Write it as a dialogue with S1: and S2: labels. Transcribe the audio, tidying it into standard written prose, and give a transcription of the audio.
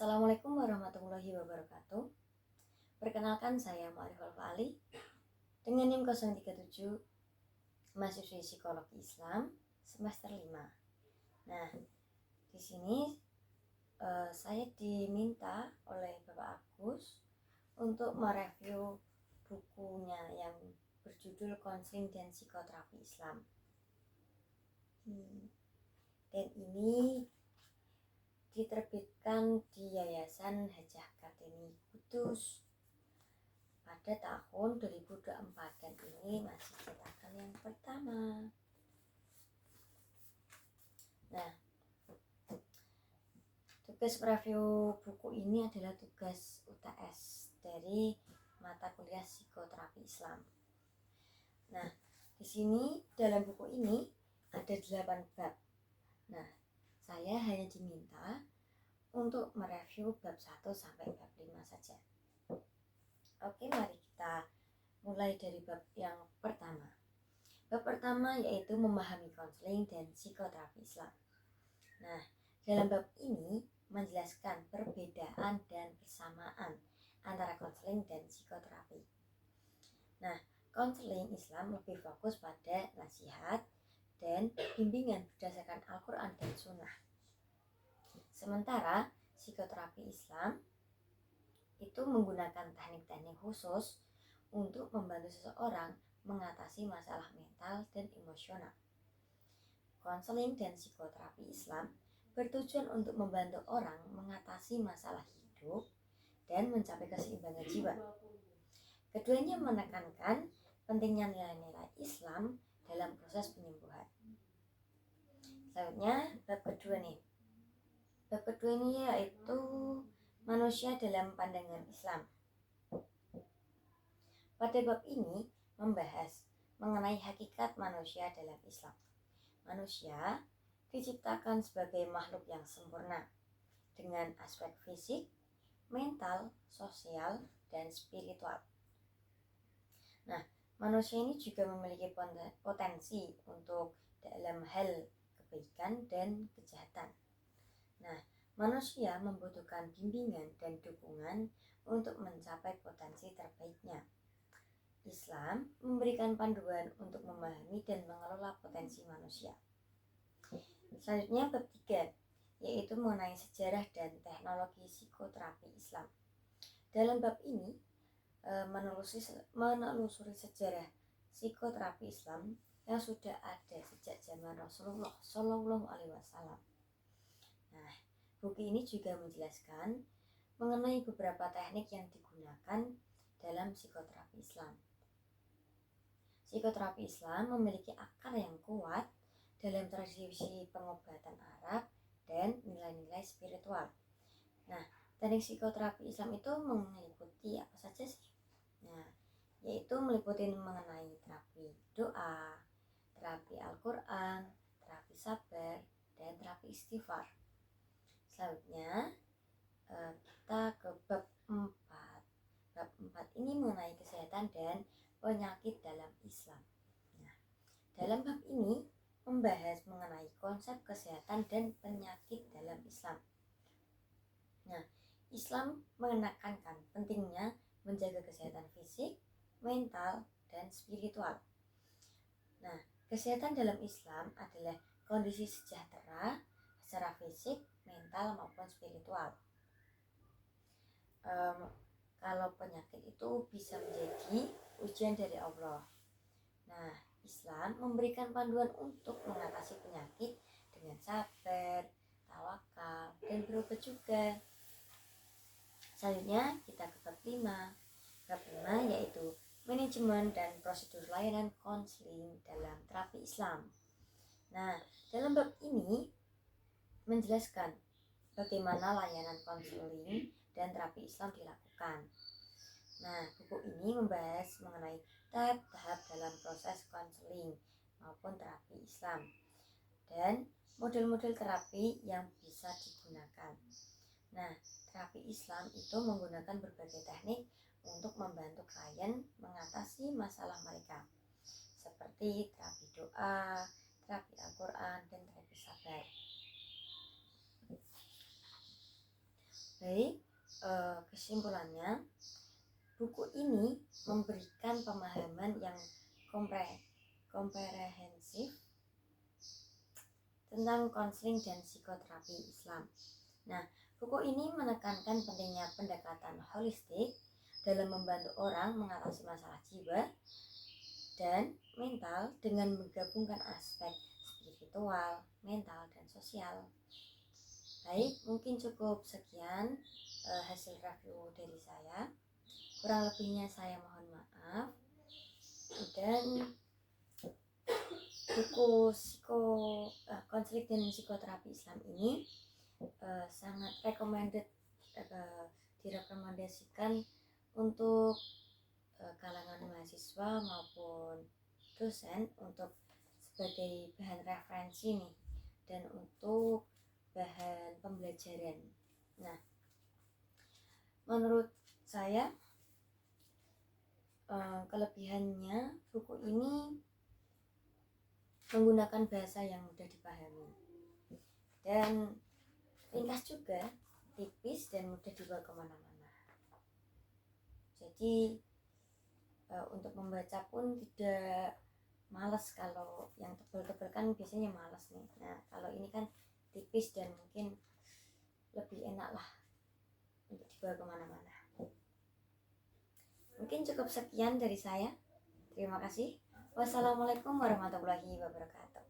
S1: Assalamualaikum warahmatullahi wabarakatuh. Perkenalkan, saya Ma'arif Alfa-Ali dengan NIM 037, mahasiswi Psikologi Islam semester 5. Nah, di sini saya diminta oleh Bapak Agus untuk mereview bukunya yang berjudul Konseling dan Psikoterapi Islam. Dan ini diterbitkan di Yayasan Hajah Kartini Kudus pada tahun 2024 dan ini masih cetakan yang pertama. Nah, tugas review buku ini adalah tugas UTS dari mata kuliah Psikoterapi Islam. Nah, di sini dalam buku ini ada 8 bab. Nah, saya hanya diminta untuk mereview bab 1 sampai bab 5 saja. Oke, mari kita mulai dari bab yang pertama. Bab pertama yaitu memahami konseling dan psikoterapi Islam. Nah, dalam bab ini menjelaskan perbedaan dan persamaan antara konseling dan psikoterapi. Nah, konseling Islam lebih fokus pada nasihat dan bimbingan berdasarkan Al-Quran dan Sunnah. Sementara psikoterapi Islam itu menggunakan teknik-teknik khusus untuk membantu seseorang mengatasi masalah mental dan emosional. Konseling dan psikoterapi Islam bertujuan untuk membantu orang mengatasi masalah hidup dan mencapai keseimbangan jiwa. Keduanya menekankan pentingnya nilai-nilai Islam dalam proses penyembuhan. Selanjutnya bab kedua nih. Bab kedua ini yaitu manusia dalam pandangan Islam. Pada bab ini membahas mengenai hakikat manusia dalam Islam. Manusia diciptakan sebagai makhluk yang sempurna dengan aspek fisik, mental, sosial, dan spiritual. Nah, manusia ini juga memiliki potensi untuk dalam hal kebaikan dan kejahatan. Nah, manusia membutuhkan bimbingan dan dukungan untuk mencapai potensi terbaiknya. Islam memberikan panduan untuk memahami dan mengelola potensi manusia. Selanjutnya bab 3, yaitu mengenai sejarah dan teknologi psikoterapi Islam. Dalam bab ini menelusuri sejarah psikoterapi Islam yang sudah ada sejak zaman Rasulullah Shallallahu Alaihi Wasallam. Nah, buku ini juga menjelaskan mengenai beberapa teknik yang digunakan dalam psikoterapi Islam. Psikoterapi Islam memiliki akar yang kuat dalam tradisi pengobatan Arab dan nilai-nilai spiritual. Nah, teknik psikoterapi Islam itu meliputi apa saja sih? Nah, yaitu meliputi mengenai terapi doa, terapi Al-Quran, terapi sabar, dan terapi istighfar. Selanjutnya kita ke bab 4. Bab 4 ini mengenai kesehatan dan penyakit dalam Islam. Nah, dalam bab ini membahas mengenai konsep kesehatan dan penyakit dalam Islam. Nah, Islam menekankan pentingnya menjaga kesehatan fisik, mental, dan spiritual. Nah, kesehatan dalam Islam adalah kondisi sejahtera secara fisik, mental, maupun spiritual. Kalau penyakit itu bisa menjadi ujian dari Allah. Nah, Islam memberikan panduan untuk mengatasi penyakit dengan sabar, tawakal, dan berobat juga. Selanjutnya kita ke bab 5. Bab 5 yaitu manajemen dan prosedur layanan konseling dalam terapi Islam. Nah, dalam bab ini menjelaskan bagaimana layanan konseling dan terapi Islam dilakukan. Nah, buku ini membahas mengenai tahap-tahap dalam proses konseling maupun terapi Islam dan model-model terapi yang bisa digunakan. Nah, terapi Islam itu menggunakan berbagai teknik untuk membantu klien mengatasi masalah mereka, seperti terapi doa, terapi Al-Quran, dan terapi sabar. Baik, kesimpulannya, buku ini memberikan pemahaman yang komprehensif tentang konseling dan psikoterapi Islam. Nah, buku ini menekankan pentingnya pendekatan holistik dalam membantu orang mengatasi masalah jiwa dan mental dengan menggabungkan aspek spiritual, mental, dan sosial. Baik, mungkin cukup sekian hasil review dari saya. Kurang lebihnya saya mohon maaf. Dan buku konseling dan psikoterapi Islam ini sangat direkomendasikan untuk kalangan mahasiswa maupun dosen untuk sebagai bahan referensi nih, dan untuk bahan pembelajaran. Nah, menurut saya kelebihannya buku ini menggunakan bahasa yang mudah dipahami dan ringkas juga, tipis dan mudah dibawa kemana-mana. Jadi untuk membaca pun tidak malas. Kalau yang tebal-tebal kan biasanya malas nih. Nah, kalau ini kan tipis dan mungkin lebih enak lah untuk dibawa kemana-mana. Mungkin cukup sekian dari saya. Terima kasih. Wassalamualaikum warahmatullahi wabarakatuh.